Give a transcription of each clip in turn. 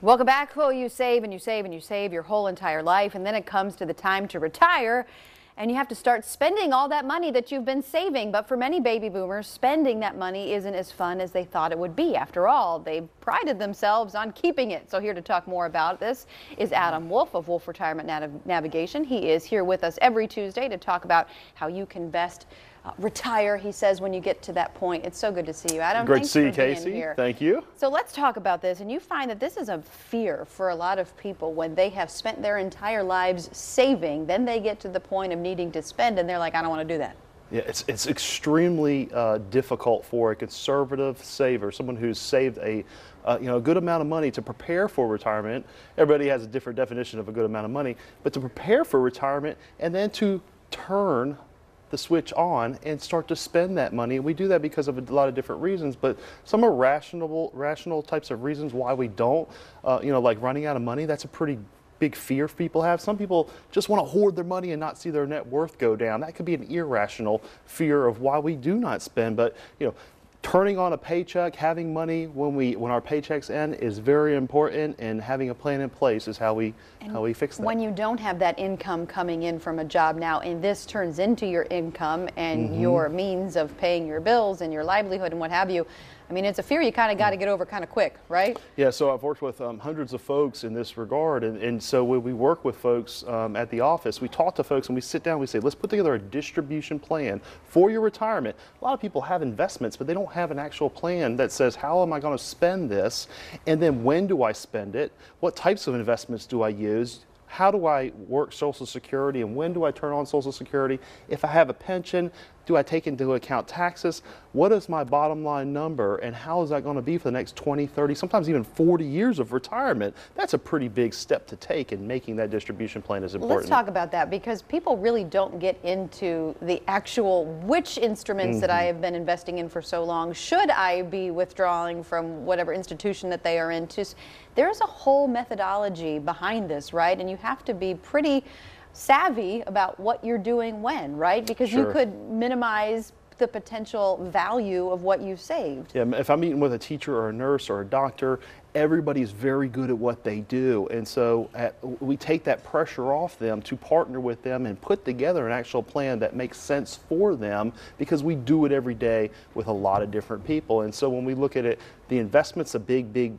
Welcome back. Well, you save and you save and you save your whole entire life, and then it comes to the time to retire, and you have to start spending all that money that you've been saving. But for many baby boomers, spending that money isn't as fun as they thought it would be. After all, they prided themselves on keeping it. So here to talk more about this is Adam Wolf of Wolf Retirement Navigation. He is here with us every Tuesday to talk about how you can best retire, he says, when you get to that point. It's so good to see you, Adam. Great to see you, Casey. Thank you. So let's talk about this. And you find that this is a fear for a lot of people when they have spent their entire lives saving, then they get to the point of needing to spend, and they're like, I don't want to do that. Yeah, it's extremely difficult for a conservative saver, someone who's saved a good amount of money to prepare for retirement. Everybody has a different definition of a good amount of money, but to prepare for retirement and then to turn the switch on and start to spend that money. We do that because of a lot of different reasons, but some are rational types of reasons why we don't. Like running out of money, that's a pretty big fear people have. Some people just want to hoard their money and not see their net worth go down. That could be an irrational fear of why we do not spend. But turning on a paycheck, having money when our paychecks end is very important, and having a plan in place is how we fix that. When you don't have that income coming in from a job now, and this turns into your income and your means of paying your bills and your livelihood and what have you, I mean, it's a fear you kind of got to get over kind of quick, right? Yeah, so I've worked with hundreds of folks in this regard, and so when we work with folks at the office, we talk to folks and we sit down, we say, let's put together a distribution plan for your retirement. A lot of people have investments, but they don't have an actual plan that says, how am I going to spend this? And then when do I spend it? What types of investments do I use? How do I work Social Security, and when do I turn on Social Security? If I have a pension, do I take into account taxes? What is my bottom line number, and how is that going to be for the next 20, 30, sometimes even 40 years of retirement? That's a pretty big step to take, and making that distribution plan is important. Let's talk about that, because people really don't get into the actual which instruments that I have been investing in for so long. Should I be withdrawing from whatever institution that they are in? There's a whole methodology behind this, right? And you have to be pretty savvy about what you're doing when, right? Because you could minimize the potential value of what you've saved. Yeah, if I'm meeting with a teacher or a nurse or a doctor, everybody's very good at what they do, and so we take that pressure off them to partner with them and put together an actual plan that makes sense for them, because we do it every day with a lot of different people. And so when we look at it, the investment's a big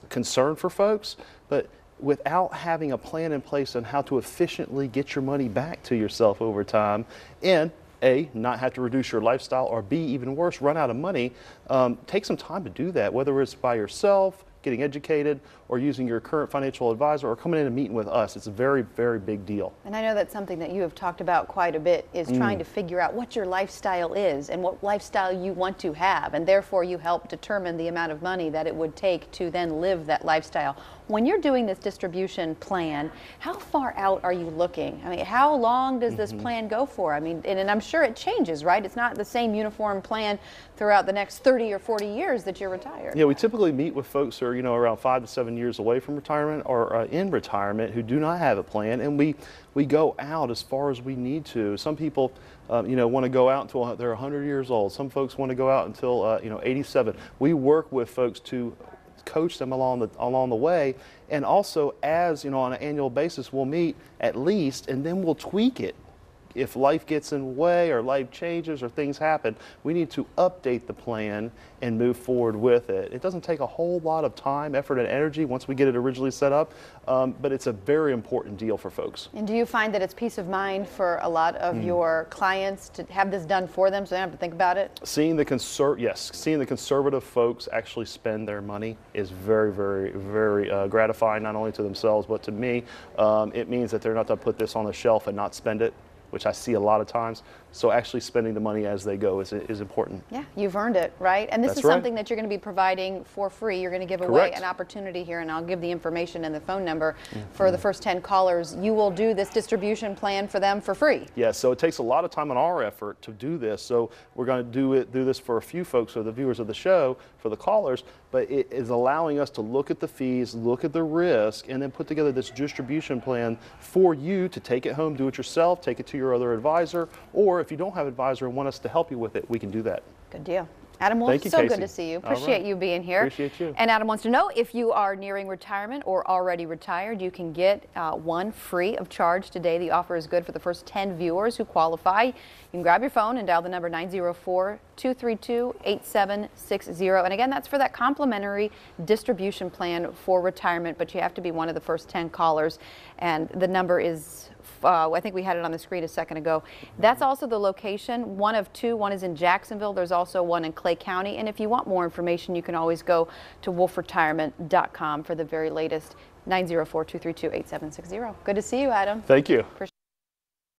concern for folks, but without having a plan in place on how to efficiently get your money back to yourself over time, and A, not have to reduce your lifestyle, or B, even worse, run out of money, take some time to do that, whether it's by yourself, getting educated, or using your current financial advisor, or coming in and meeting with us. It's a very big deal. And I know that's something that you have talked about quite a bit, is trying to figure out what your lifestyle is and what lifestyle you want to have, and therefore you help determine the amount of money that it would take to then live that lifestyle. When you're doing this distribution plan, how far out are you looking? I mean, how long does this plan go for? I mean, and I'm sure it changes, right? It's not the same uniform plan throughout the next 30 or 40 years that you're retired. Yeah, we typically meet with folks who are, around 5 to 7 years away from retirement, or in retirement, who do not have a plan, and we go out as far as we need to. Some people want to go out until they're 100 years old. Some folks want to go out until 87. We work with folks to coach them along the way, and also, as on an annual basis, we'll meet at least, and then we'll tweak it. If life gets in the way, or life changes, or things happen, we need to update the plan and move forward with it. It doesn't take a whole lot of time, effort, and energy once we get it originally set up, but it's a very important deal for folks. And do you find that it's peace of mind for a lot of your clients to have this done for them, so they don't have to think about it? Seeing the conservative folks actually spend their money is very gratifying, not only to themselves but to me. It means that they're not going to put this on the shelf and not spend it, which I see a lot of times. So actually spending the money as they go is important. Yeah, you've earned it, right? And this is something that you're going to be providing for free. You're going to give away an opportunity here, and I'll give the information and the phone number for the first 10 callers. You will do this distribution plan for them for free. Yeah, so it takes a lot of time on our effort to do this. So we're going to do this for a few folks, so the viewers of the show, for the callers, but it is allowing us to look at the fees, look at the risk, and then put together this distribution plan for you to take it home, do it yourself, take it to your other advisor, or if you don't have an advisor and want us to help you with it, we can do that. Good deal. Adam, well, Thank you, so Casey. good to see you. All right. Appreciate you being here. Appreciate you. And Adam wants to know, if you are nearing retirement or already retired, you can get one free of charge today. The offer is good for the first 10 viewers who qualify. You can grab your phone and dial the number 904-232-8760. And again, that's for that complimentary distribution plan for retirement, but you have to be one of the first 10 callers. And the number is I think we had it on the screen a second ago. That's also the location, one of two. One is in Jacksonville. There's also one in Clay County. And if you want more information, you can always go to wolfretirement.com for the very latest. 904-232-8760. Good to see you, Adam. Thank you.